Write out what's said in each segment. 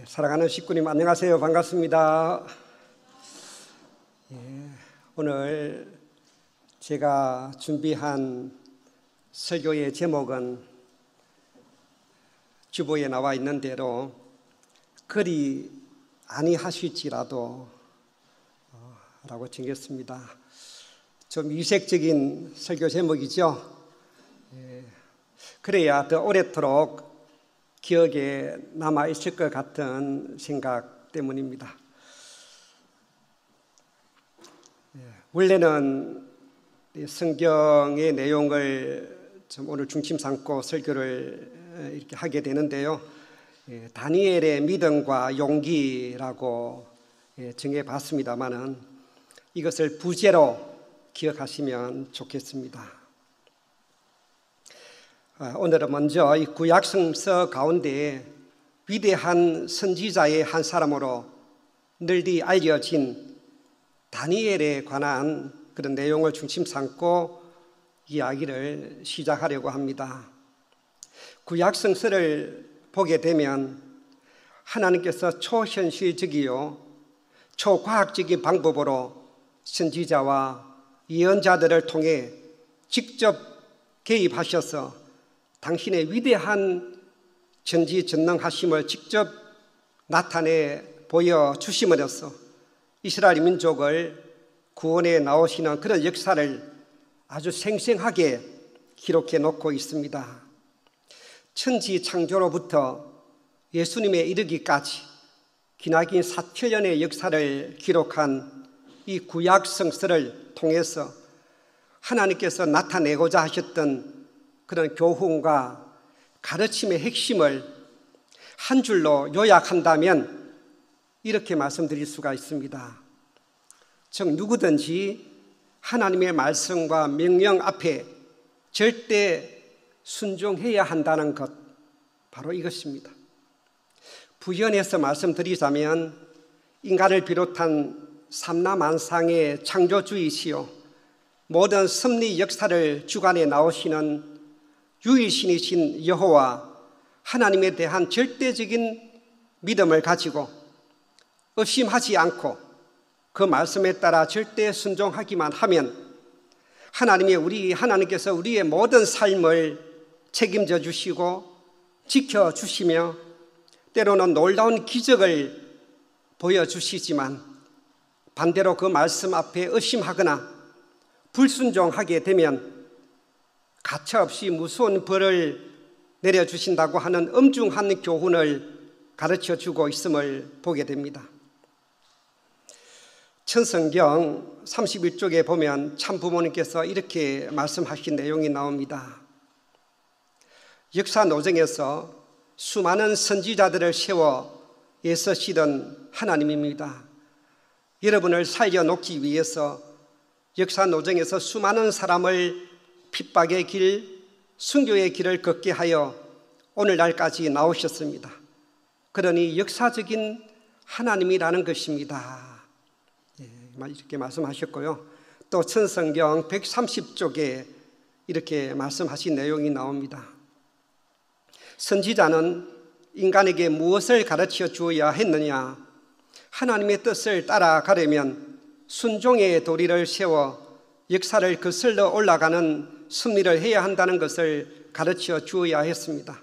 사랑하는 식구님 안녕하세요. 반갑습니다. 오늘 제가 준비한 설교의 제목은 주보에 나와 있는 대로 그리 아니하실지라도 라고 정했습니다. 좀 이색적인 설교 제목이죠. 그래야 더 오래도록 기억에 남아있을 것 같은 생각 때문입니다. 원래는 성경의 내용을 좀 오늘 중심 삼고 설교를 이렇게 하게 되는데요. 다니엘의 믿음과 용기라고 정해봤습니다만은 이것을 부제로 기억하시면 좋겠습니다. 오늘은 먼저 이 구약성서 가운데 위대한 선지자의 한 사람으로 널리 알려진 다니엘에 관한 그런 내용을 중심 삼고 이야기를 시작하려고 합니다. 구약성서를 보게 되면 하나님께서 초현실적이요 초과학적인 방법으로 선지자와 예언자들을 통해 직접 개입하셔서 당신의 위대한 전지전능하심을 직접 나타내 보여주심으로써 이스라엘 민족을 구원해 나오시는 그런 역사를 아주 생생하게 기록해 놓고 있습니다. 천지 창조로부터 예수님에 이르기까지 기나긴 4천년의 역사를 기록한 이 구약 성서를 통해서 하나님께서 나타내고자 하셨던 그런 교훈과 가르침의 핵심을 한 줄로 요약한다면 이렇게 말씀드릴 수가 있습니다. 즉 누구든지 하나님의 말씀과 명령 앞에 절대 순종해야 한다는 것, 바로 이것입니다. 부연해서 말씀드리자면 인간을 비롯한 삼라만상의 창조주이시요 모든 섭리 역사를 주관해 나오시는 유일신이신 여호와 하나님에 대한 절대적인 믿음을 가지고 의심하지 않고 그 말씀에 따라 절대 순종하기만 하면 하나님께서 우리의 모든 삶을 책임져 주시고 지켜주시며 때로는 놀라운 기적을 보여주시지만 반대로 그 말씀 앞에 의심하거나 불순종하게 되면 가차없이 무서운 벌을 내려주신다고 하는 엄중한 교훈을 가르쳐주고 있음을 보게 됩니다. 천성경 31쪽에 보면 참부모님께서 이렇게 말씀하신 내용이 나옵니다. 역사 노정에서 수많은 선지자들을 세워 애쓰시던 하나님입니다. 여러분을 살려놓기 위해서 역사 노정에서 수많은 사람을 핍박의 길, 순교의 길을 걷게 하여 오늘날까지 나오셨습니다. 그러니 역사적인 하나님이라는 것입니다. 이렇게 말씀하셨고요. 또 천성경 130쪽에 이렇게 말씀하신 내용이 나옵니다. 선지자는 인간에게 무엇을 가르쳐 주어야 했느냐? 하나님의 뜻을 따라가려면 순종의 도리를 세워 역사를 거슬러 올라가는 섭리를 해야 한다는 것을 가르쳐 주어야 했습니다.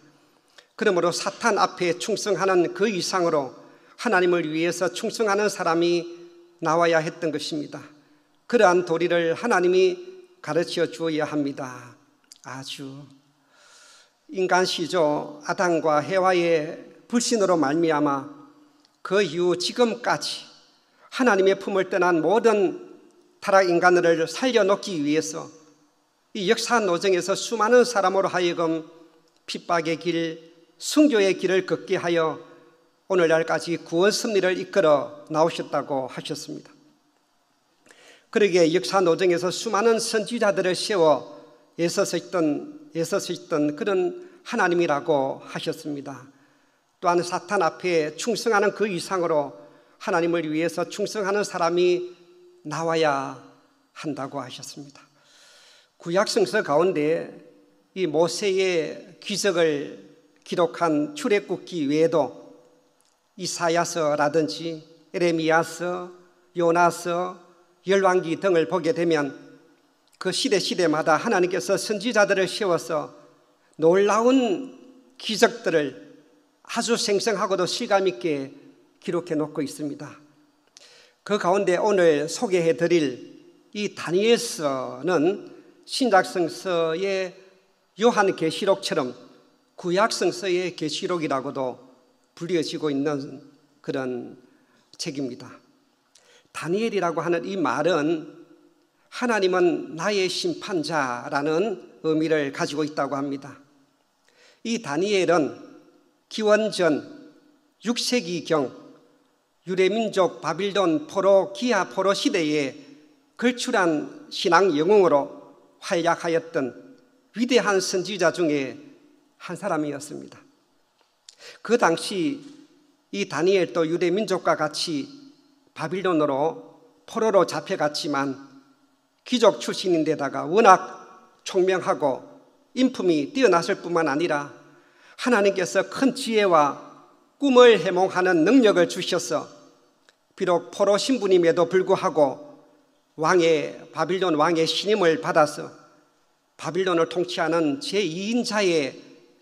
그러므로 사탄 앞에 충성하는 그 이상으로 하나님을 위해서 충성하는 사람이 나와야 했던 것입니다. 그러한 도리를 하나님이 가르쳐 주어야 합니다. 아주 인간 시조 아담과 해와의 불신으로 말미암아 그 이후 지금까지 하나님의 품을 떠난 모든 타락 인간들을 살려놓기 위해서 이 역사 노정에서 수많은 사람으로 하여금 핍박의 길, 순교의 길을 걷게 하여 오늘날까지 구원 섭리를 이끌어 나오셨다고 하셨습니다. 그러기에 역사 노정에서 수많은 선지자들을 세워 애써서 있던 그런 하나님이라고 하셨습니다. 또한 사탄 앞에 충성하는 그 이상으로 하나님을 위해서 충성하는 사람이 나와야 한다고 하셨습니다. 구약성서 가운데 이 모세의 기적을 기록한 출애굽기 외에도 이사야서라든지 에레미야서, 요나서, 열왕기 등을 보게 되면 그 시대마다 하나님께서 선지자들을 세워서 놀라운 기적들을 아주 생생하고도 실감 있게 기록해 놓고 있습니다. 그 가운데 오늘 소개해 드릴 이 다니엘서는 신약성서의 요한계시록처럼 구약성서의 계시록이라고도 불리어지고 있는 그런 책입니다. 다니엘이라고 하는 이 말은 하나님은 나의 심판자라는 의미를 가지고 있다고 합니다. 이 다니엘은 기원전 6세기경 유대민족 바빌론 포로 기하 포로 시대에 걸출한 신앙 영웅으로 활약하였던 위대한 선지자 중에 한 사람이었습니다. 그 당시 이 다니엘도 유대민족과 같이 바빌론으로 포로로 잡혀갔지만 귀족 출신인데다가 워낙 총명하고 인품이 뛰어났을 뿐만 아니라 하나님께서 큰 지혜와 꿈을 해몽하는 능력을 주셔서 비록 포로 신분임에도 불구하고 바빌론 왕의 신임을 받아서 바빌론을 통치하는 제2인자의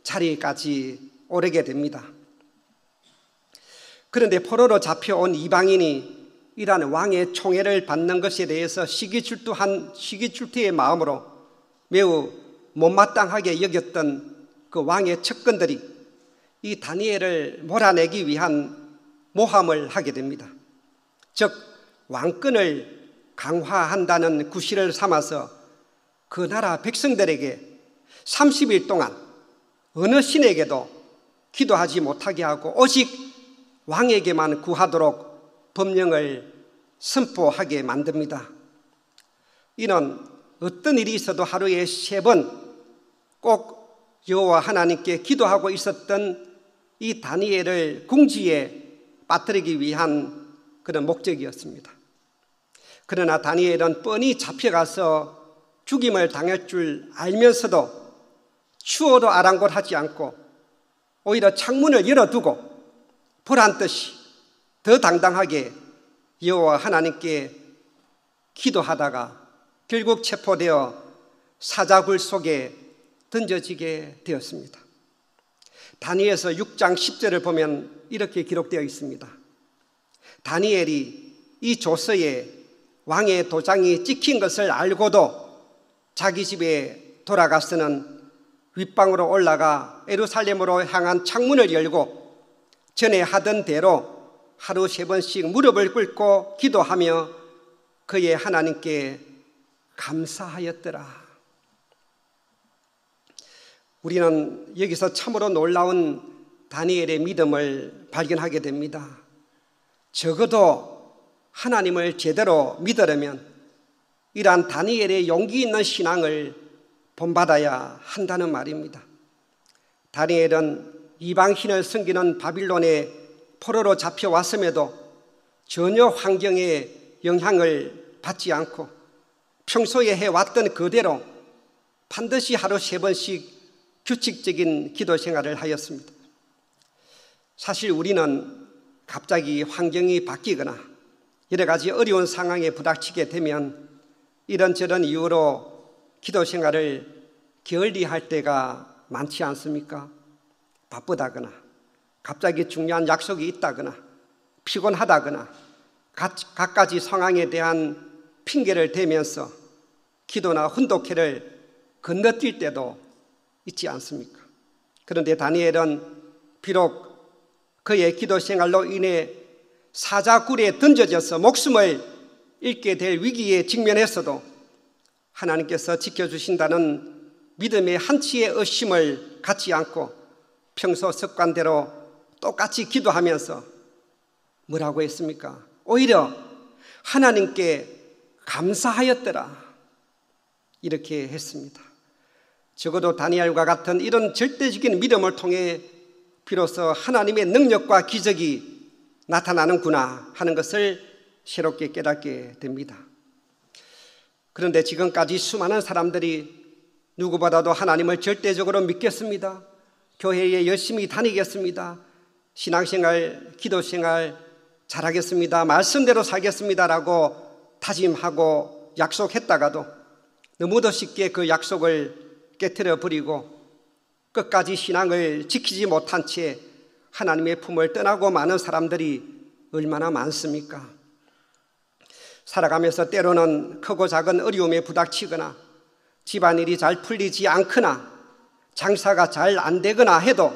자리까지 오르게 됩니다. 그런데 포로로 잡혀온 이방인이 이러한 왕의 총애를 받는 것에 대해서 시기질투의 마음으로 매우 못마땅하게 여겼던 그 왕의 측근들이 이 다니엘을 몰아내기 위한 모함을 하게 됩니다. 즉 왕권을 강화한다는 구실을 삼아서 그 나라 백성들에게 30일 동안 어느 신에게도 기도하지 못하게 하고 오직 왕에게만 구하도록 법령을 선포하게 만듭니다. 이는 어떤 일이 있어도 하루에 3번 꼭 여호와 하나님께 기도하고 있었던 이 다니엘을 궁지에 빠뜨리기 위한 그런 목적이었습니다. 그러나 다니엘은 뻔히 잡혀가서 죽임을 당할 줄 알면서도 추워도 아랑곳하지 않고 오히려 창문을 열어두고 보란듯이 더 당당하게 여호와 하나님께 기도하다가 결국 체포되어 사자굴 속에 던져지게 되었습니다. 다니엘서 6장 10절을 보면 이렇게 기록되어 있습니다. 다니엘이 이 조서에 왕의 도장이 찍힌 것을 알고도 자기 집에 돌아가서는 윗방으로 올라가 예루살렘으로 향한 창문을 열고 전에 하던 대로 하루 3번씩 무릎을 꿇고 기도하며 그의 하나님께 감사하였더라. 우리는 여기서 참으로 놀라운 다니엘의 믿음을 발견하게 됩니다. 적어도 하나님을 제대로 믿으려면 이러한 다니엘의 용기 있는 신앙을 본받아야 한다는 말입니다. 다니엘은 이방신을 섬기는 바빌론의 포로로 잡혀왔음에도 전혀 환경의 영향을 받지 않고 평소에 해왔던 그대로 반드시 하루 3번씩 규칙적인 기도 생활을 하였습니다. 사실 우리는 갑자기 환경이 바뀌거나 여러 가지 어려운 상황에 부닥치게 되면 이런저런 이유로 기도 생활을 게을리할 때가 많지 않습니까? 바쁘다거나 갑자기 중요한 약속이 있다거나 피곤하다거나 갖가지 상황에 대한 핑계를 대면서 기도나 훈독회를 건너뛸 때도 있지 않습니까? 그런데 다니엘은 비록 그의 기도 생활로 인해 사자굴에 던져져서 목숨을 잃게 될 위기에 직면했어도 하나님께서 지켜주신다는 믿음의 한치의 의심을 갖지 않고 평소 습관대로 똑같이 기도하면서 뭐라고 했습니까? 오히려 하나님께 감사하였더라 이렇게 했습니다. 적어도 다니엘과 같은 이런 절대적인 믿음을 통해 비로소 하나님의 능력과 기적이 나타나는구나 하는 것을 새롭게 깨닫게 됩니다. 그런데 지금까지 수많은 사람들이 누구보다도 하나님을 절대적으로 믿겠습니다. 교회에 열심히 다니겠습니다. 신앙생활, 기도생활 잘하겠습니다, 말씀대로 살겠습니다라고 다짐하고 약속했다가도 너무도 쉽게 그 약속을 깨트려 버리고 끝까지 신앙을 지키지 못한 채 하나님의 품을 떠나고 마는 사람들이 얼마나 많습니까? 살아가면서 때로는 크고 작은 어려움에 부닥치거나 집안일이 잘 풀리지 않거나 장사가 잘 안 되거나 해도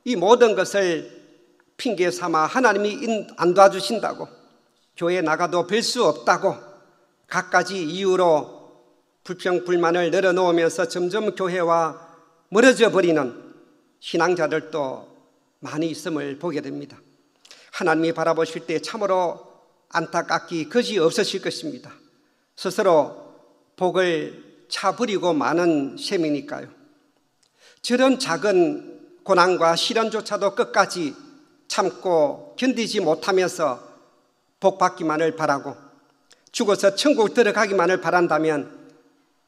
이 모든 것을 핑계 삼아 하나님이 안 도와주신다고, 교회 나가도 별 수 없다고 갖가지 이유로 불평불만을 늘어놓으면서 점점 교회와 멀어져 버리는 신앙자들도 많이 있음을 보게 됩니다. 하나님이 바라보실 때 참으로 안타깝기 그지 없으실 것입니다. 스스로 복을 차버리고 마는 셈이니까요. 저런 작은 고난과 시련조차도 끝까지 참고 견디지 못하면서 복 받기만을 바라고 죽어서 천국 들어가기만을 바란다면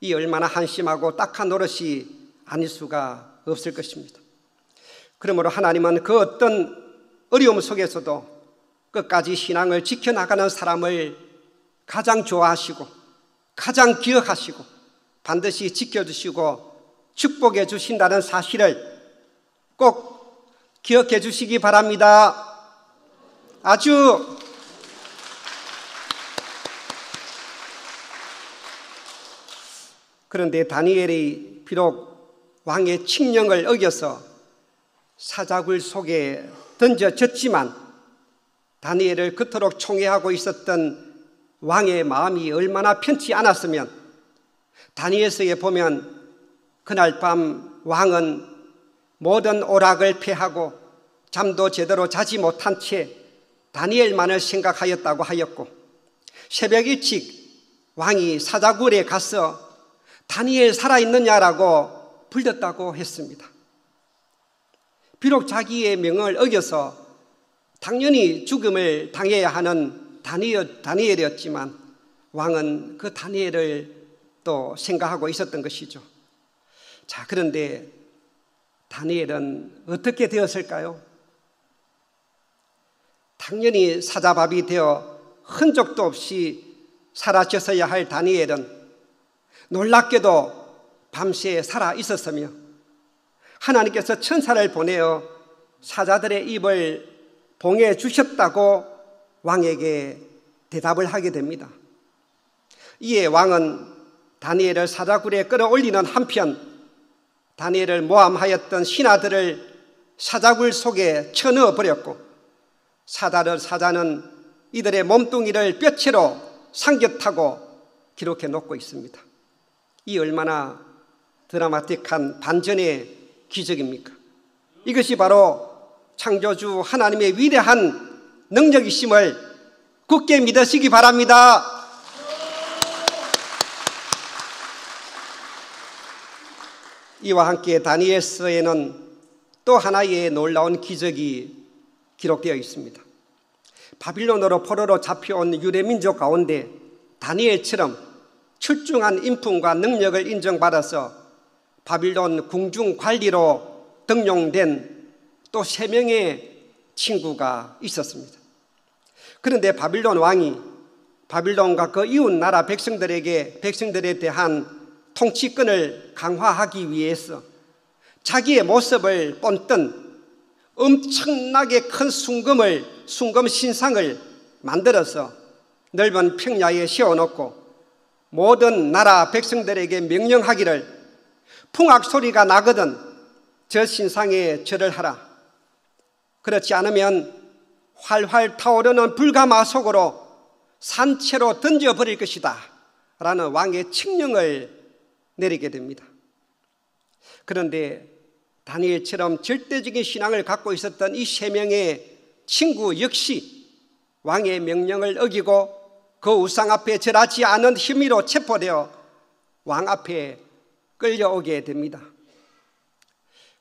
이 얼마나 한심하고 딱한 노릇이 아닐 수가 없을 것입니다. 그러므로 하나님은 그 어떤 어려움 속에서도 끝까지 신앙을 지켜나가는 사람을 가장 좋아하시고 가장 기억하시고 반드시 지켜주시고 축복해 주신다는 사실을 꼭 기억해 주시기 바랍니다. 아주 그런데 다니엘이 비록 왕의 칙령을 어겨서 사자굴 속에 던져졌지만 다니엘을 그토록 총애하고 있었던 왕의 마음이 얼마나 편치 않았으면 다니엘서에 보면 그날 밤 왕은 모든 오락을 폐하고 잠도 제대로 자지 못한 채 다니엘만을 생각하였다고 하였고 새벽 일찍 왕이 사자굴에 가서 다니엘 살아있느냐라고 불렀다고 했습니다. 비록 자기의 명을 어겨서 당연히 죽음을 당해야 하는 다니엘이었지만 왕은 그 다니엘을 또 생각하고 있었던 것이죠. 자, 그런데 다니엘은 어떻게 되었을까요? 당연히 사자밥이 되어 흔적도 없이 사라졌어야 할 다니엘은 놀랍게도 밤새 살아 있었으며 하나님께서 천사를 보내어 사자들의 입을 봉해 주셨다고 왕에게 대답을 하게 됩니다. 이에 왕은 다니엘을 사자굴에 끌어올리는 한편 다니엘을 모함하였던 신하들을 사자굴 속에 쳐넣어 버렸고 사자는 이들의 몸뚱이를 뼈채로 삼겹하고 기록해 놓고 있습니다. 이 얼마나 드라마틱한 반전의 기적입니까? 이것이 바로 창조주 하나님의 위대한 능력이심을 굳게 믿으시기 바랍니다. 이와 함께 다니엘서에는 또 하나의 놀라운 기적이 기록되어 있습니다. 바빌론으로 포로로 잡혀온 유대민족 가운데 다니엘처럼 출중한 인품과 능력을 인정받아서 바빌론 궁중 관리로 등용된 또 3명의 친구가 있었습니다. 그런데 바빌론 왕이 바빌론과 그 이웃 나라 백성들에 대한 통치권을 강화하기 위해서 자기의 모습을 본뜬 엄청나게 큰 순금 신상을 만들어서 넓은 평야에 세워놓고 모든 나라 백성들에게 명령하기를 풍악 소리가 나거든 저 신상에 절을 하라. 그렇지 않으면 활활 타오르는 불가마 속으로 산채로 던져버릴 것이다 라는 왕의 칙령을 내리게 됩니다. 그런데 다니엘처럼 절대적인 신앙을 갖고 있었던 이 3명의 친구 역시 왕의 명령을 어기고 그 우상 앞에 절하지 않은 혐의로 체포되어 왕 앞에 끌려오게 됩니다.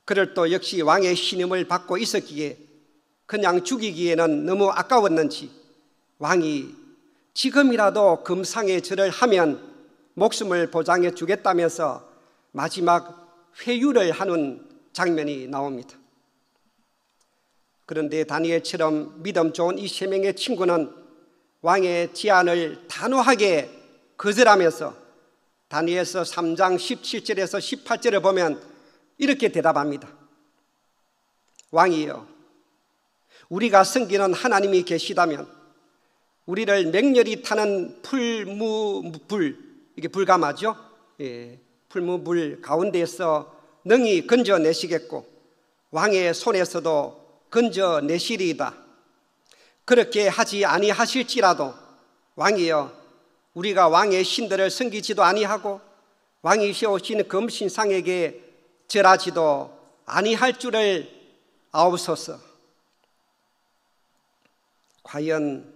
그를 또 역시 왕의 신임을 받고 있었기에 그냥 죽이기에는 너무 아까웠는지 왕이 지금이라도 금상의 절을 하면 목숨을 보장해 주겠다면서 마지막 회유를 하는 장면이 나옵니다. 그런데 다니엘처럼 믿음 좋은 이 세 명의 친구는 왕의 제안을 단호하게 거절하면서 다니엘서 3장 17절에서 18절을 보면 이렇게 대답합니다. 왕이여, 우리가 섬기는 하나님이 계시다면 우리를 맹렬히 타는 풀무불, 이게 불가마죠? 예, 풀무불 가운데에서 능히 건져내시겠고 왕의 손에서도 건져내시리이다. 그렇게 하지 아니하실지라도 왕이여, 우리가 왕의 신들을 섬기지도 아니하고 왕이 세우신 금신상에게 절하지도 아니할 줄을 아옵소서. 과연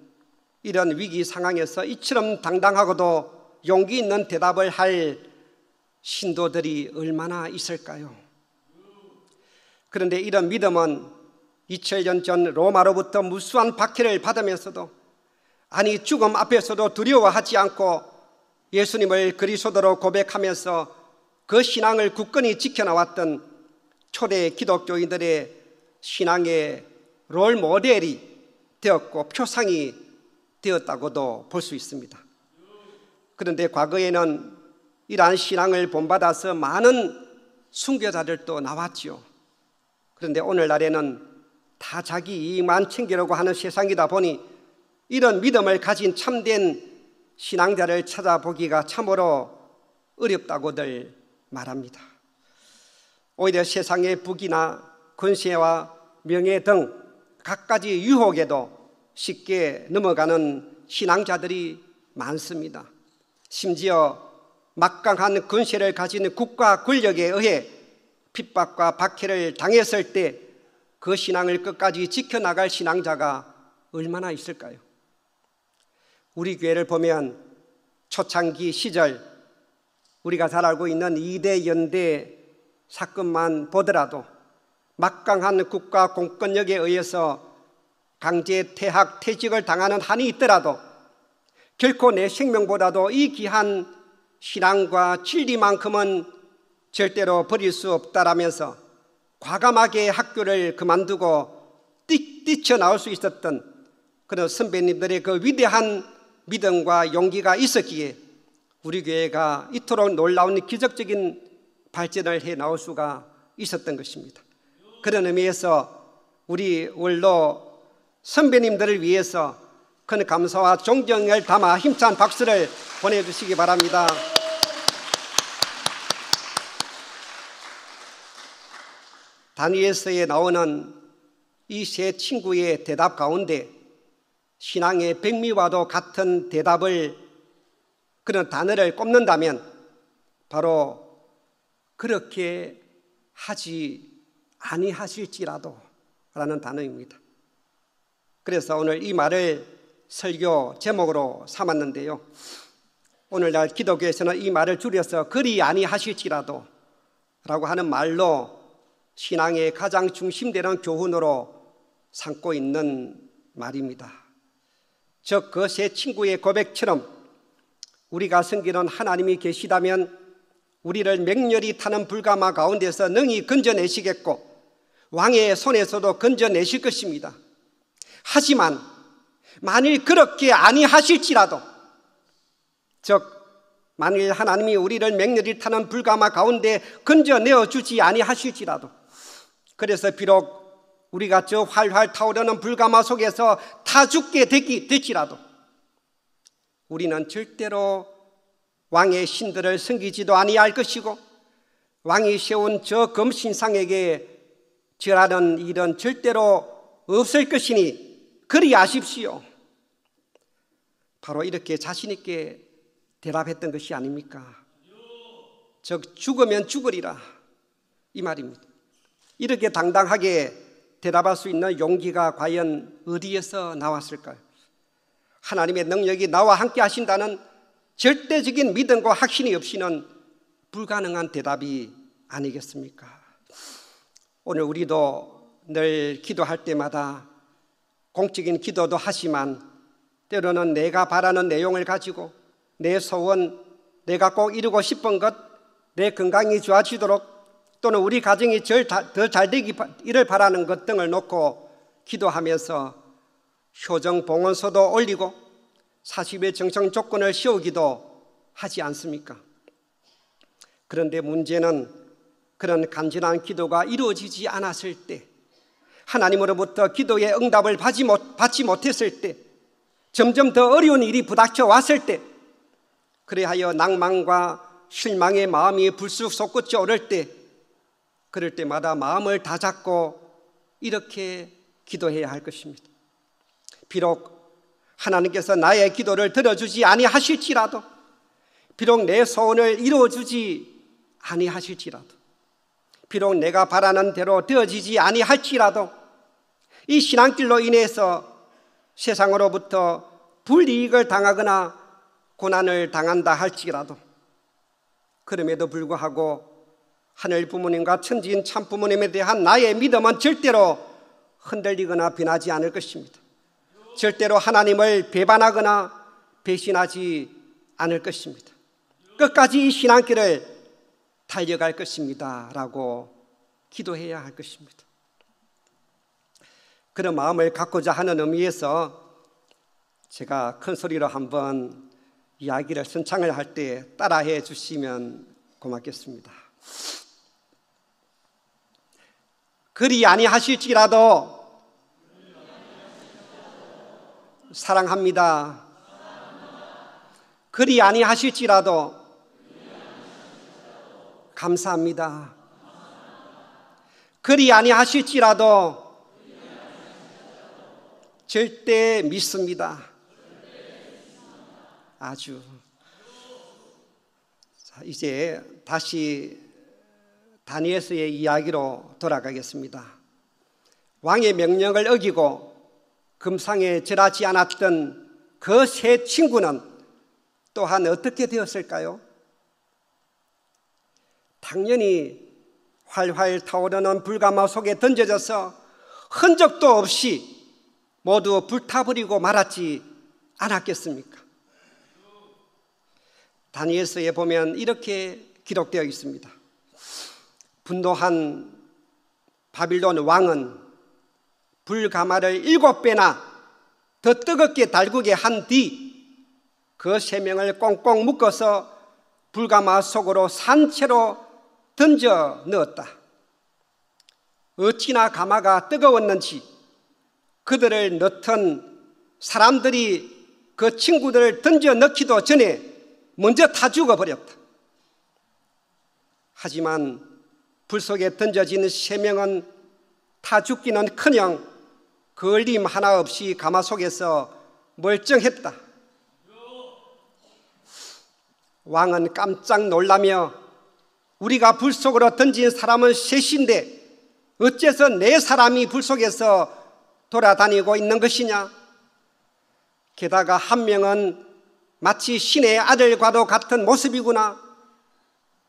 이런 위기 상황에서 이처럼 당당하고도 용기 있는 대답을 할 신도들이 얼마나 있을까요? 그런데 이런 믿음은 2000년 전 로마로부터 무수한 박해를 받으면서도, 아니 죽음 앞에서도 두려워하지 않고 예수님을 그리스도로 고백하면서 그 신앙을 굳건히 지켜나왔던 초대 기독교인들의 신앙의 롤 모델이 되었고 표상이 되었다고도 볼 수 있습니다. 그런데 과거에는 이러한 신앙을 본받아서 많은 순교자들도 나왔죠. 그런데 오늘날에는 다 자기 이익만 챙기려고 하는 세상이다 보니 이런 믿음을 가진 참된 신앙자를 찾아보기가 참으로 어렵다고들 말합니다. 오히려 세상의 부귀나 권세와 명예 등 갖가지 유혹에도 쉽게 넘어가는 신앙자들이 많습니다. 심지어 막강한 권세를 가진 국가 권력에 의해 핍박과 박해를 당했을 때 그 신앙을 끝까지 지켜나갈 신앙자가 얼마나 있을까요? 우리 교회를 보면 초창기 시절 우리가 잘 알고 있는 2대 연대 사건만 보더라도 막강한 국가 공권력에 의해서 강제 퇴학, 퇴직을 당하는 한이 있더라도 결코 내 생명보다도 이 귀한 신앙과 진리만큼은 절대로 버릴 수 없다라면서 과감하게 학교를 그만두고 뛰쳐나올 수 있었던 그런 선배님들의 그 위대한 믿음과 용기가 있었기에 우리 교회가 이토록 놀라운 기적적인 발전을 해 나올 수가 있었던 것입니다. 그런 의미에서 우리 원로 선배님들을 위해서 큰 감사와 존경을 담아 힘찬 박수를 보내주시기 바랍니다. 다니엘서에 나오는 이 세 친구의 대답 가운데 신앙의 백미와도 같은 대답을, 그런 단어를 꼽는다면 바로 그렇게 하지 아니하실지라도 라는 단어입니다. 그래서 오늘 이 말을 설교 제목으로 삼았는데요, 오늘날 기독교에서는 이 말을 줄여서 그리 아니하실지라도 라고 하는 말로 신앙의 가장 중심되는 교훈으로 삼고 있는 말입니다. 즉 그 세 친구의 고백처럼 우리가 섬기는 하나님이 계시다면 우리를 맹렬히 타는 불가마 가운데서 능히 건져내시겠고 왕의 손에서도 건져내실 것입니다. 하지만 만일 그렇게 아니하실지라도, 즉 만일 하나님이 우리를 맹렬히 타는 불가마 가운데 건져내어 주지 아니하실지라도, 그래서 비록 우리가 저 활활 타오르는 불가마 속에서 타 죽게 될지라도 우리는 절대로 왕의 신들을 섬기지도 아니할 것이고 왕이 세운 저 금신상에게 절하는 일은 절대로 없을 것이니 그리 아십시오. 바로 이렇게 자신 있게 대답했던 것이 아닙니까? 즉 죽으면 죽으리라 이 말입니다. 이렇게 당당하게 대답할 수 있는 용기가 과연 어디에서 나왔을까요? 하나님의 능력이 나와 함께 하신다는 절대적인 믿음과 확신이 없이는 불가능한 대답이 아니겠습니까? 오늘 우리도 늘 기도할 때마다 공적인 기도도 하지만 때로는 내가 바라는 내용을 가지고 내 소원, 내가 꼭 이루고 싶은 것, 내 건강이 좋아지도록 또는 우리 가정이 더 잘 되기를 바라는 것 등을 놓고 기도하면서 효정 봉헌서도 올리고 40일 정청 조건을 씌우기도 하지 않습니까? 그런데 문제는 그런 간절한 기도가 이루어지지 않았을 때, 하나님으로부터 기도의 응답을 받지 못했을 때, 점점 더 어려운 일이 부닥쳐 왔을 때, 그래하여 낭만과 실망의 마음이 불쑥 솟구쳐 오를 때, 그럴 때마다 마음을 다잡고 이렇게 기도해야 할 것입니다. 비록 하나님께서 나의 기도를 들어주지 아니하실지라도, 비록 내 소원을 이루어주지 아니하실지라도, 비록 내가 바라는 대로 되어지지 아니할지라도, 이 신앙길로 인해서 세상으로부터 불이익을 당하거나 고난을 당한다 할지라도, 그럼에도 불구하고 하늘 부모님과 천지인 참 부모님에 대한 나의 믿음은 절대로 흔들리거나 변하지 않을 것입니다. 절대로 하나님을 배반하거나 배신하지 않을 것입니다. 끝까지 이 신앙길을 달려갈 것입니다 라고 기도해야 할 것입니다. 그런 마음을 갖고자 하는 의미에서 제가 큰 소리로 한번 이야기를 선창을 할 때 따라해 주시면 고맙겠습니다. 그리 아니하실지라도 사랑합니다. 그리 아니하실지라도 감사합니다. 그리 아니하실지라도 절대 믿습니다. 아주. 자, 이제 다시 다니엘서의 이야기로 돌아가겠습니다. 왕의 명령을 어기고 금상에 절하지 않았던 그 세 친구는 또한 어떻게 되었을까요? 당연히 활활 타오르는 불가마 속에 던져져서 흔적도 없이 모두 불타버리고 말았지 않았겠습니까? 다니엘서에 보면 이렇게 기록되어 있습니다. 분노한 바빌론 왕은 불가마를 7배나 더 뜨겁게 달구게 한 뒤 그 3명을 꽁꽁 묶어서 불가마 속으로 산채로 던져 넣었다. 어찌나 가마가 뜨거웠는지 그들을 넣던 사람들이 그 친구들을 던져 넣기도 전에 먼저 타 죽어버렸다. 하지만 불 속에 던져진 3명은 타 죽기는커녕 걸림 하나 없이 가마 속에서 멀쩡했다. 왕은 깜짝 놀라며 우리가 불 속으로 던진 사람은 셋인데 어째서 4사람이 불 속에서 돌아다니고 있는 것이냐? 게다가 한 명은 마치 신의 아들과도 같은 모습이구나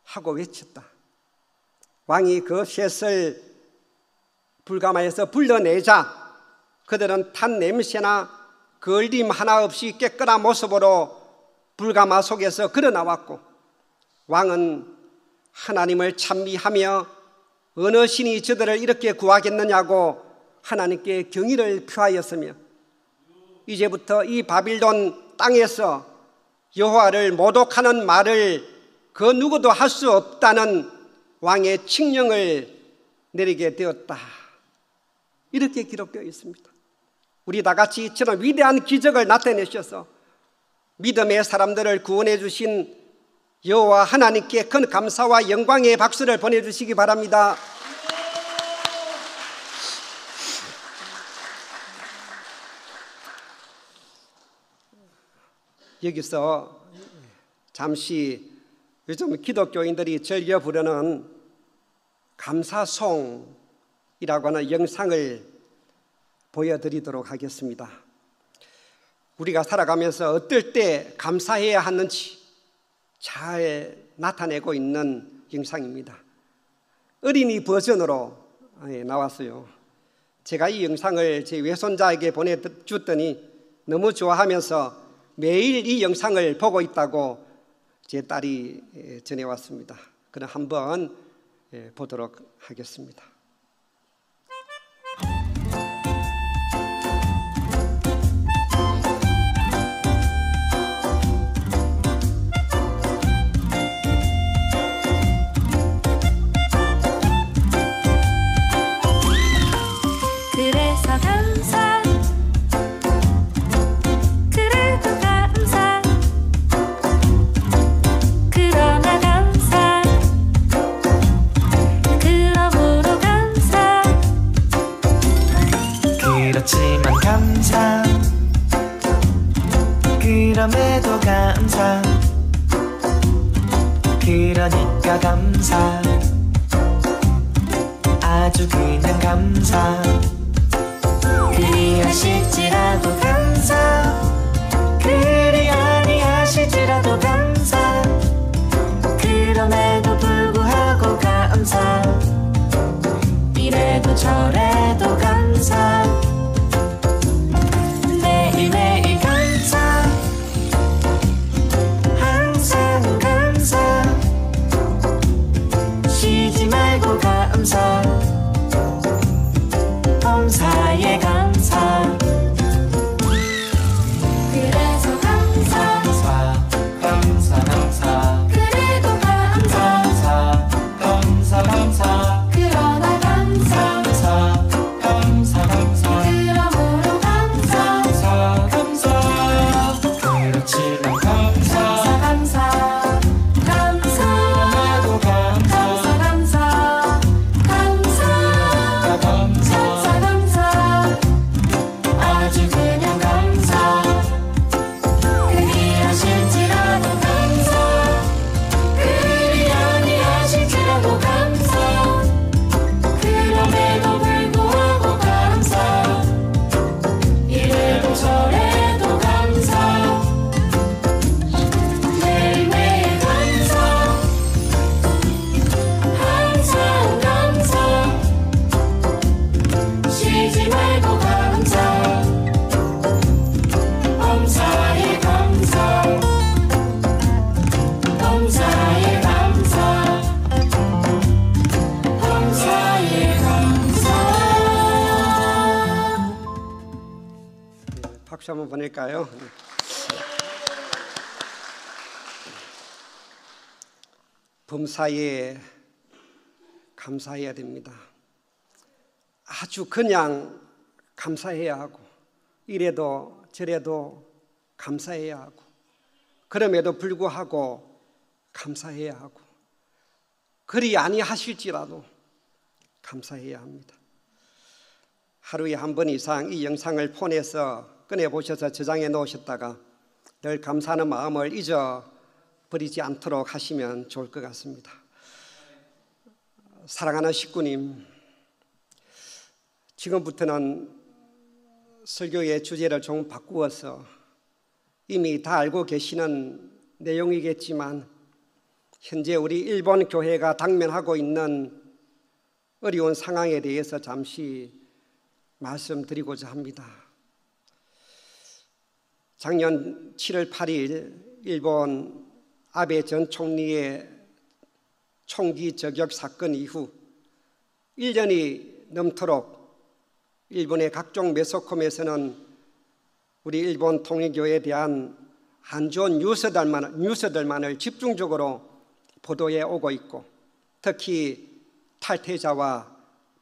하고 외쳤다. 왕이 그 셋을 불가마에서 불러내자 그들은 탄 냄새나 걸림 하나 없이 깨끗한 모습으로 불가마 속에서 걸어나왔고, 왕은 하나님을 찬미하며 어느 신이 저들을 이렇게 구하겠느냐고 하나님께 경의를 표하였으며, 이제부터 이 바빌론 땅에서 여호와를 모독하는 말을 그 누구도 할 수 없다는 왕의 칙령을 내리게 되었다. 이렇게 기록되어 있습니다. 우리 다 같이 이처럼 위대한 기적을 나타내셔서 믿음의 사람들을 구원해 주신 여호와 하나님께 큰 감사와 영광의 박수를 보내주시기 바랍니다. 여기서 잠시 요즘 기독교인들이 즐겨 부르는 감사송이라고 하는 영상을 보여드리도록 하겠습니다. 우리가 살아가면서 어떨 때 감사해야 하는지 잘 나타내고 있는 영상입니다. 어린이 버전으로 나왔어요. 제가 이 영상을 제 외손자에게 보내줬더니 너무 좋아하면서 매일 이 영상을 보고 있다고 제 딸이 전해왔습니다. 그럼 한번 보도록 하겠습니다. 그럼에도 감사, 그러니까 감사, 아주 그냥 감사. 그리 하실지라도 감사, 그리 아니하실지라도 감사, 그럼에도 불구하고 감사, 이래도 저래도 감사, 매일매일 감사, 항상 감사, 쉬지 말고 감사, 범사에 감사. 그래서 감사, 감사, 감사, 그래도 감사, 감사, 감사, 그러나 감사, 감사, 감사, 그러므로 감사, 감사, 그렇지만 감사, 감사, 감사, 그럼에도 감사, 감사, 감사, 감사, 감사, 아주 그냥 감사. 그리 하실지라도 감사, 그리 아니하실지라도 감사, 그럼에도 불구하고 감사, 이래도 저래도 감사, 매일매일 감사, 항상 감사, 쉬지 말고 감사, 범사에 감사, 범사에 감사, 범사에 감사. 박수 한번 보낼까요? 범사에 감사해야 됩니다. 아주 그냥 감사해야 하고, 이래도 저래도 감사해야 하고, 그럼에도 불구하고 감사해야 하고, 그리 아니하실지라도 감사해야 합니다. 하루에 한 번 이상 이 영상을 폰에서 꺼내보셔서 저장해 놓으셨다가 늘 감사하는 마음을 잊어버리지 않도록 하시면 좋을 것 같습니다. 사랑하는 식구님, 지금부터는 설교의 주제를 좀 바꾸어서 이미 다 알고 계시는 내용이겠지만 현재 우리 일본 교회가 당면하고 있는 어려운 상황에 대해서 잠시 말씀드리고자 합니다. 작년 7월 8일 일본 아베 전 총리의 총기 저격 사건 이후 1년이 넘도록 일본의 각종 매스컴에서는 우리 일본 통일교회에 대한 안 좋은 뉴스들만을 집중적으로 보도해 오고 있고, 특히 탈퇴자와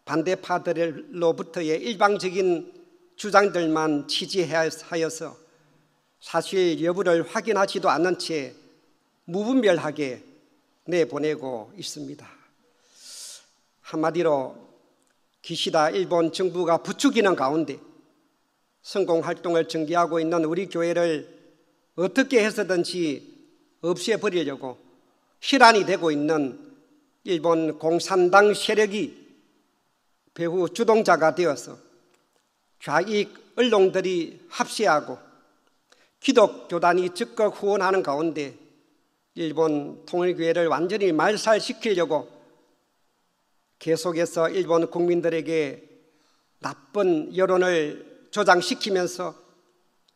반대파들로부터의 일방적인 주장들만 취재하여서 사실 여부를 확인하지도 않은 채 무분별하게 내보내고 있습니다. 한마디로 기시다 일본 정부가 부추기는 가운데 성공활동을 전개하고 있는 우리 교회를 어떻게 해서든지 없애버리려고 실안이 되고 있는 일본 공산당 세력이 배후 주동자가 되어서 좌익 언론들이 합세하고 기독교단이 적극 후원하는 가운데 일본 통일교회를 완전히 말살시키려고 계속해서 일본 국민들에게 나쁜 여론을 조장시키면서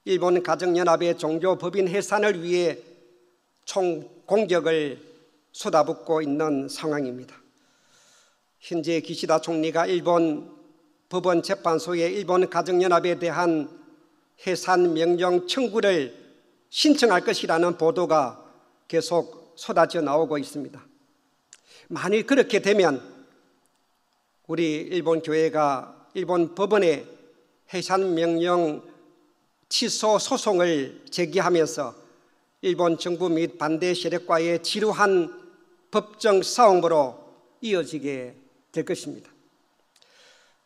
일본 가정연합의 종교법인 해산을 위해 총공격을 쏟아붓고 있는 상황입니다. 현재 기시다 총리가 일본 법원 재판소에 일본 가정연합에 대한 해산 명령 청구를 신청할 것이라는 보도가 계속 쏟아져 나오고 있습니다. 만일 그렇게 되면 우리 일본 교회가 일본 법원에 해산 명령 취소 소송을 제기하면서 일본 정부 및 반대 세력과의 지루한 법정 싸움으로 이어지게 될 것입니다.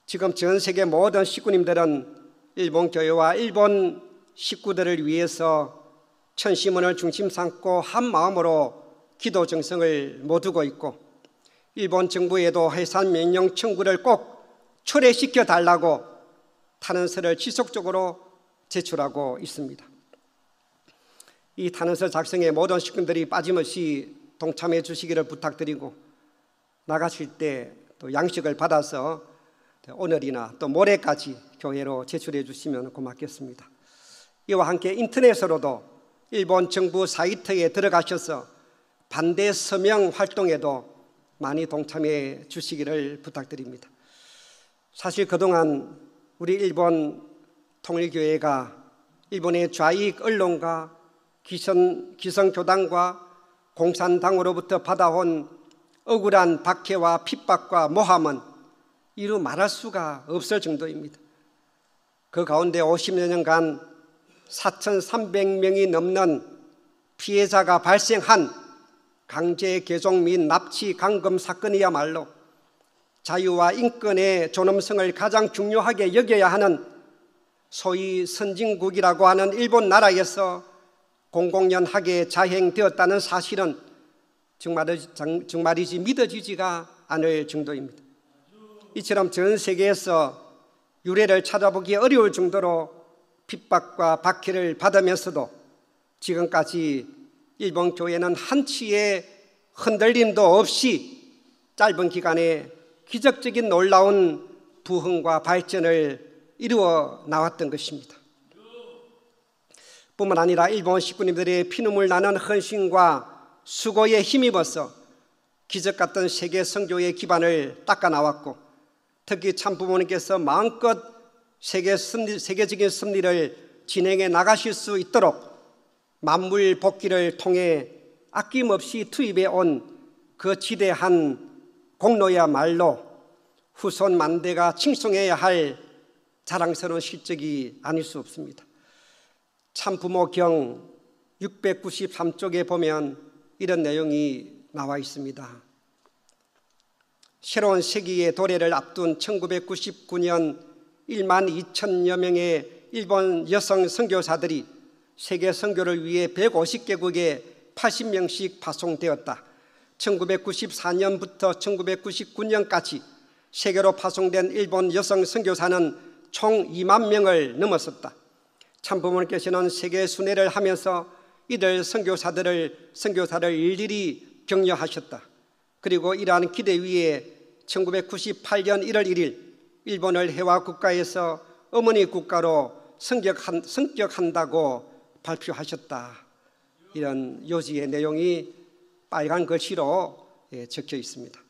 지금 전 세계 모든 식구님들은 일본 교회와 일본 식구들을 위해서 천시문을 중심 삼고 한 마음으로 기도 정성을 모두고 있고, 일본 정부에도 해산 명령 청구를 꼭 철회시켜 달라고 탄원서를 지속적으로 제출하고 있습니다. 이 탄원서 작성에 모든 식구들이 빠짐없이 동참해 주시기를 부탁드리고, 나가실 때 또 양식을 받아서 오늘이나 또 모레까지 교회로 제출해 주시면 고맙겠습니다. 이와 함께 인터넷으로도 일본 정부 사이트에 들어가셔서 반대 서명 활동에도 많이 동참해 주시기를 부탁드립니다. 사실 그동안 우리 일본 통일교회가 일본의 좌익 언론과 기성교단과 공산당으로부터 받아온 억울한 박해와 핍박과 모함은 이루 말할 수가 없을 정도입니다. 그 가운데 50여 년간 4,300명이 넘는 피해자가 발생한 강제 개종 및 납치 강금 사건이야말로 자유와 인권의 존엄성을 가장 중요하게 여겨야 하는 소위 선진국이라고 하는 일본 나라에서 공공연하게 자행되었다는 사실은 정말이지 믿어지지가 않을 정도입니다. 이처럼 전 세계에서 유례를 찾아보기 어려울 정도로 핍박과 박해를 받으면서도 지금까지 일본 교회는 한치의 흔들림도 없이 짧은 기간에 기적적인 놀라운 부흥과 발전을 이루어 나왔던 것입니다. 뿐만 아니라 일본 식구님들의 피눈물 나는 헌신과 수고에 힘입어서 기적 같은 세계 선교의 기반을 닦아 나왔고, 특히 참부모님께서 마음껏 세계적인 섭리를 진행해 나가실 수 있도록 만물 복귀를 통해 아낌없이 투입해 온 그 지대한 공로야말로 후손 만대가 칭송해야 할 자랑스러운 실적이 아닐 수 없습니다. 참부모경 693쪽에 보면 이런 내용이 나와 있습니다. 새로운 세기의 도래를 앞둔 1999년 1만 2천여 명의 일본 여성 선교사들이 세계 선교를 위해 150개국에 80명씩 파송되었다. 1994년부터 1999년까지 세계로 파송된 일본 여성 선교사는 총 2만 명을 넘었었다. 참부모님께서는 세계 순회를 하면서 이들 선교사를 일일이 격려하셨다. 그리고 이러한 기대 위에 1998년 1월 1일 일본을 해와 국가에서 어머니 국가로 승격한다고 발표하셨다. 이런 요지의 내용이 빨간 글씨로 적혀 있습니다.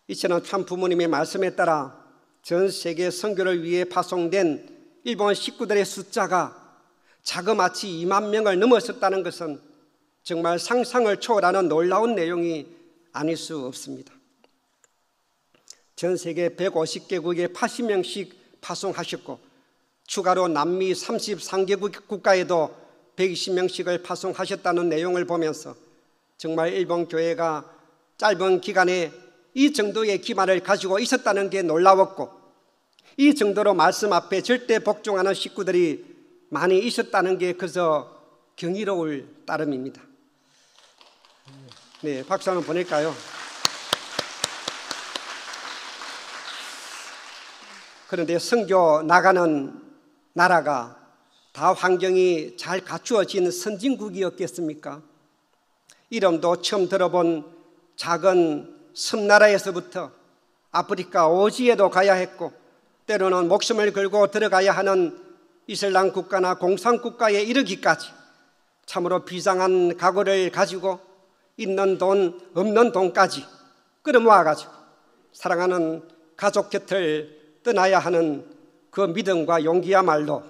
이처럼 참 부모님의 말씀에 따라 전 세계 선교를 위해 파송된 일본 식구들의 숫자가 자그마치 2만 명을 넘었었다는 것은 정말 상상을 초월하는 놀라운 내용이 아닐 수 없습니다. 전 세계 150개국에 80명씩 파송하셨고, 추가로 남미 33개국 국가에도 120명씩을 파송하셨다는 내용을 보면서 정말 일본 교회가 짧은 기간에 이 정도의 기반을 가지고 있었다는 게 놀라웠고, 이 정도로 말씀 앞에 절대 복종하는 식구들이 많이 있었다는 게 그저 경이로울 따름입니다. 네, 박수 한번 보낼까요? 그런데 선교 나가는 나라가 다 환경이 잘 갖추어진 선진국이었겠습니까? 이름도 처음 들어본 작은 섬나라에서부터 아프리카 오지에도 가야 했고, 때로는 목숨을 걸고 들어가야 하는 이슬람 국가나 공산국가에 이르기까지 참으로 비장한 각오를 가지고 있는 돈 없는 돈까지 끌어모아가지고 사랑하는 가족 곁을 떠나야 하는 그 믿음과 용기야말로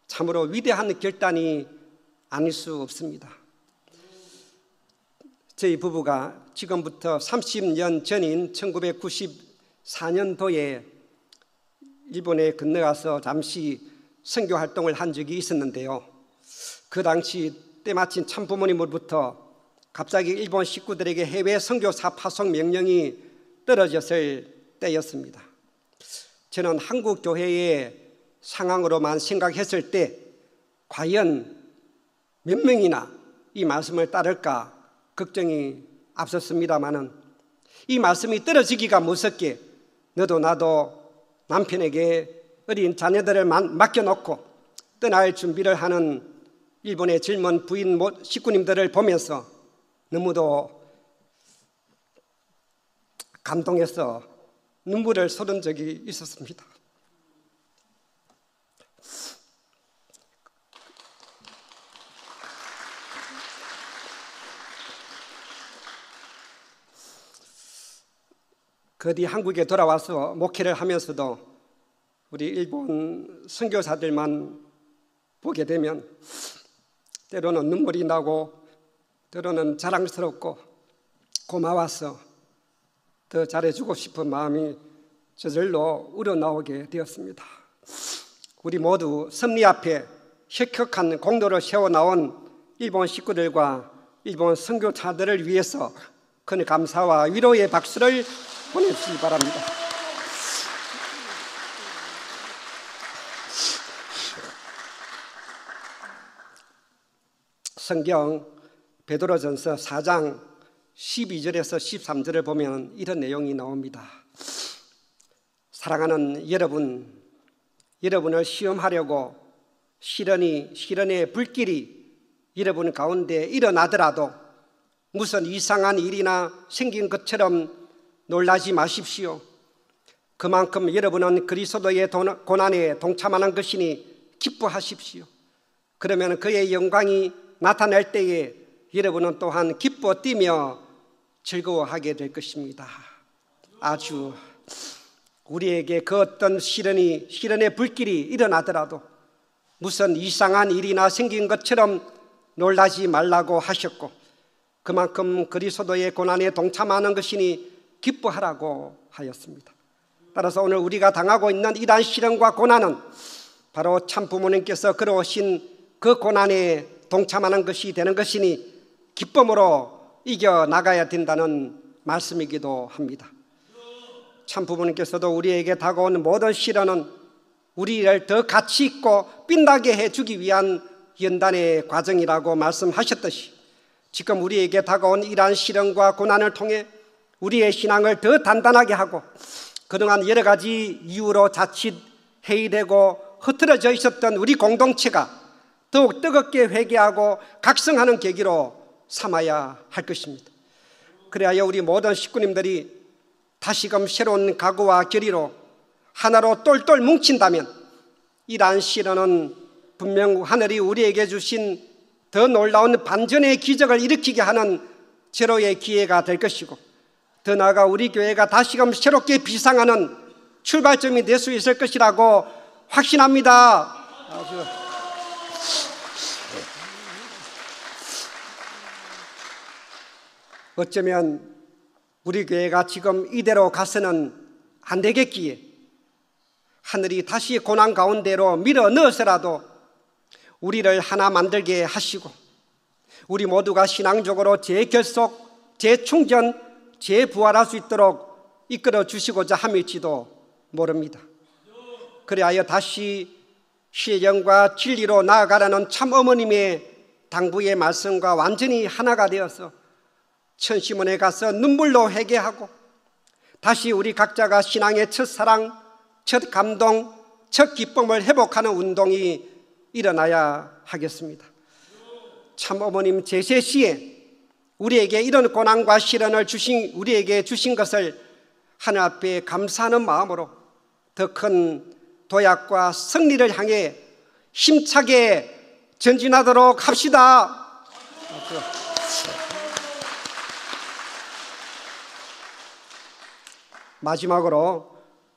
참으로 위대한 결단이 아닐 수 없습니다. 저희 부부가 지금부터 30년 전인 1994년도에 일본에 건너가서 잠시 선교 활동을 한 적이 있었는데요. 그 당시 때마침 참부모님으로부터 갑자기 일본 식구들에게 해외 선교사 파송 명령이 떨어졌을 때였습니다. 저는 한국 교회의 상황으로만 생각했을 때 과연 몇 명이나 이 말씀을 따를까 걱정이 앞섰습니다마는 이 말씀이 떨어지기가 무섭게 너도 나도 남편에게 어린 자녀들을 맡겨놓고 떠날 준비를 하는 일본의 젊은 부인 식구님들을 보면서 너무도 감동해서 눈물을 쏟은 적이 있었습니다. 거디 한국에 돌아와서 목회를 하면서도 우리 일본 선교사들만 보게 되면 때로는 눈물이 나고 때로는 자랑스럽고 고마워서 더 잘해주고 싶은 마음이 저절로 우러나오게 되었습니다. 우리 모두 섭리 앞에 혁혁한 공로를 세워나온 일본 식구들과 일본 선교사들을 위해서 큰 감사와 위로의 박수를 보내주시기 바랍니다. 성경 베드로전서 4장 12절에서 13절을 보면 이런 내용이 나옵니다. 사랑하는 여러분, 여러분을 시험하려고 시련의 불길이 여러분 가운데 일어나더라도 무슨 이상한 일이나 생긴 것처럼 놀라지 마십시오. 그만큼 여러분은 그리스도의 고난에 동참하는 것이니 기뻐하십시오. 그러면 그의 영광이 나타날 때에 여러분은 또한 기뻐 뛰며 즐거워하게 될 것입니다. 아주 우리에게 그 어떤 시련의 불길이 일어나더라도 무슨 이상한 일이나 생긴 것처럼 놀라지 말라고 하셨고 그만큼 그리스도의 고난에 동참하는 것이니 기뻐하라고 하였습니다. 따라서 오늘 우리가 당하고 있는 이러한 시련과 고난은 바로 참 부모님께서 걸어오신 그 고난에 동참하는 것이 되는 것이니 기쁨으로 이겨나가야 된다는 말씀이기도 합니다. 참 부모님께서도 우리에게 다가오는 모든 시련은 우리를 더 가치 있고 빛나게 해주기 위한 연단의 과정이라고 말씀하셨듯이 지금 우리에게 다가온 이러한 시련과 고난을 통해 우리의 신앙을 더 단단하게 하고 그동안 여러 가지 이유로 자칫 해이되고 흐트러져 있었던 우리 공동체가 더욱 뜨겁게 회개하고 각성하는 계기로 삼아야 할 것입니다. 그래야 우리 모든 식구님들이 다시금 새로운 각오와 결의로 하나로 똘똘 뭉친다면 이러한 시련은 분명 하늘이 우리에게 주신 더 놀라운 반전의 기적을 일으키게 하는 제로의 기회가 될 것이고 더 나아가 우리 교회가 다시금 새롭게 비상하는 출발점이 될 수 있을 것이라고 확신합니다. 어쩌면 우리 교회가 지금 이대로 가서는 안 되겠기에 하늘이 다시 고난 가운데로 밀어 넣어서라도 우리를 하나 만들게 하시고 우리 모두가 신앙적으로 재결속, 재충전, 재부활할 수 있도록 이끌어 주시고자 함일지도 모릅니다. 그리하여 다시 신령과 진리로 나아가라는 참 어머님의 당부의 말씀과 완전히 하나가 되어서 천시문에 가서 눈물로 회개하고 다시 우리 각자가 신앙의 첫사랑, 첫 감동, 첫 기쁨을 회복하는 운동이 일어나야 하겠습니다. 참 어머님 제세시에 우리에게 이런 고난과 시련을 우리에게 주신 것을 하늘 앞에 감사하는 마음으로 더 큰 도약과 승리를 향해 힘차게 전진하도록 합시다. 마지막으로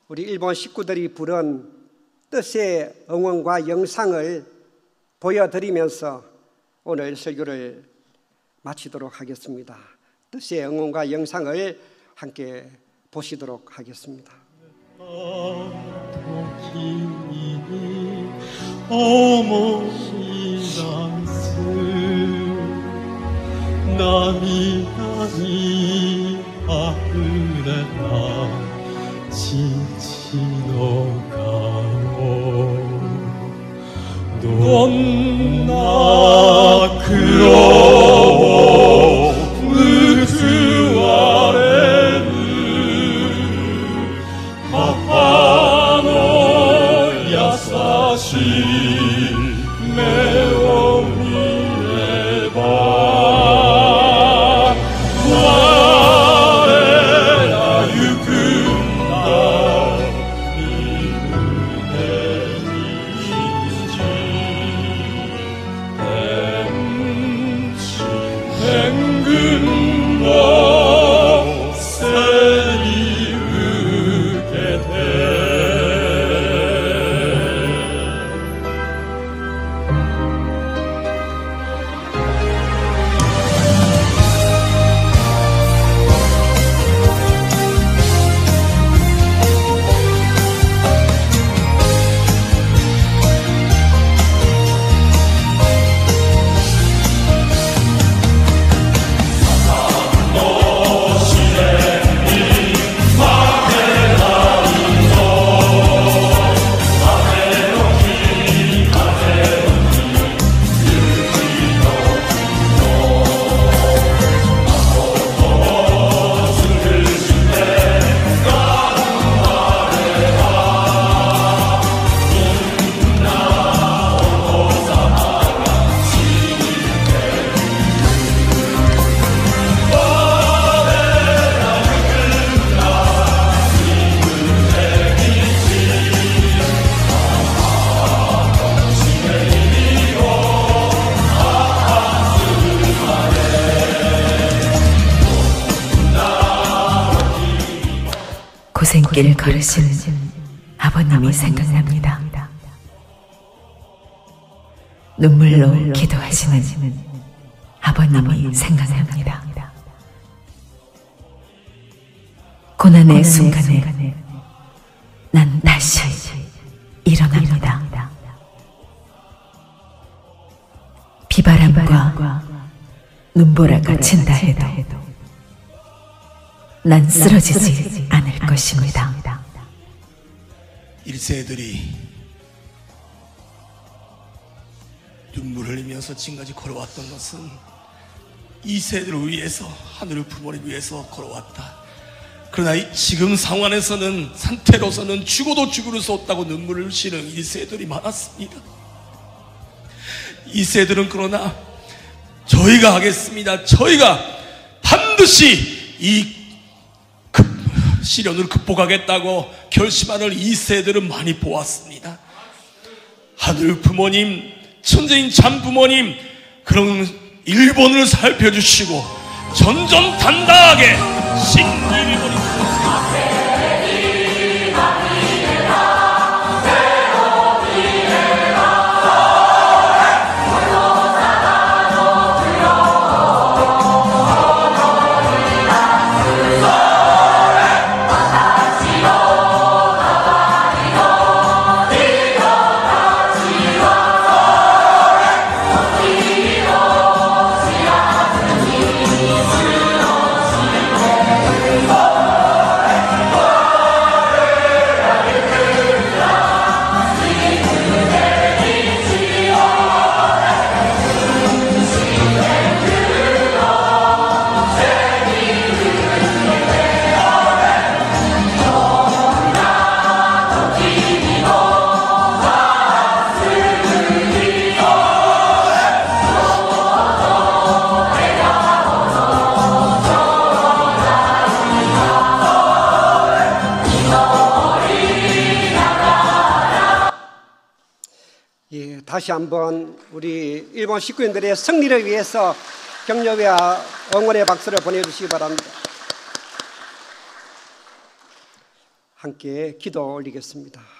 우리 일본 식구들이 부른 뜻의 응원과 영상을 보여드리면서 오늘 설교를 마치도록 하겠습니다. 뜻의 응원과 영상을 함께 보시도록 하겠습니다.どんな苦労 고생길 걸으시는 아버님이 생각납니다. 눈물로 기도하시는 아버님이 생각납니다. 고난의 순간에 난 다시 일어납니다. 비바람과 눈보라가 친다 해도 난 쓰러지지 않을 것입니다. 1세들이 눈물을 흘리면서 지금까지 걸어왔던 것은 2세들을 위해서, 하늘의 부모를 위해서 걸어왔다. 그러나 지금 상황에서는, 상태로서는 죽어도 죽을 수 없다고 눈물을 흘리는 1세들이 많았습니다. 2세들은 그러나 저희가 하겠습니다. 저희가 반드시 이 시련을 극복하겠다고 결심하는 2세들은 많이 보았습니다. 하늘 부모님, 천재인 참 부모님, 그런 일본을 살펴주시고 전전단단하게 신기일본이 다시 한번 우리 일본 식구인들의 승리를 위해서 격려와 응원의 박수를 보내주시기 바랍니다. 함께 기도 올리겠습니다.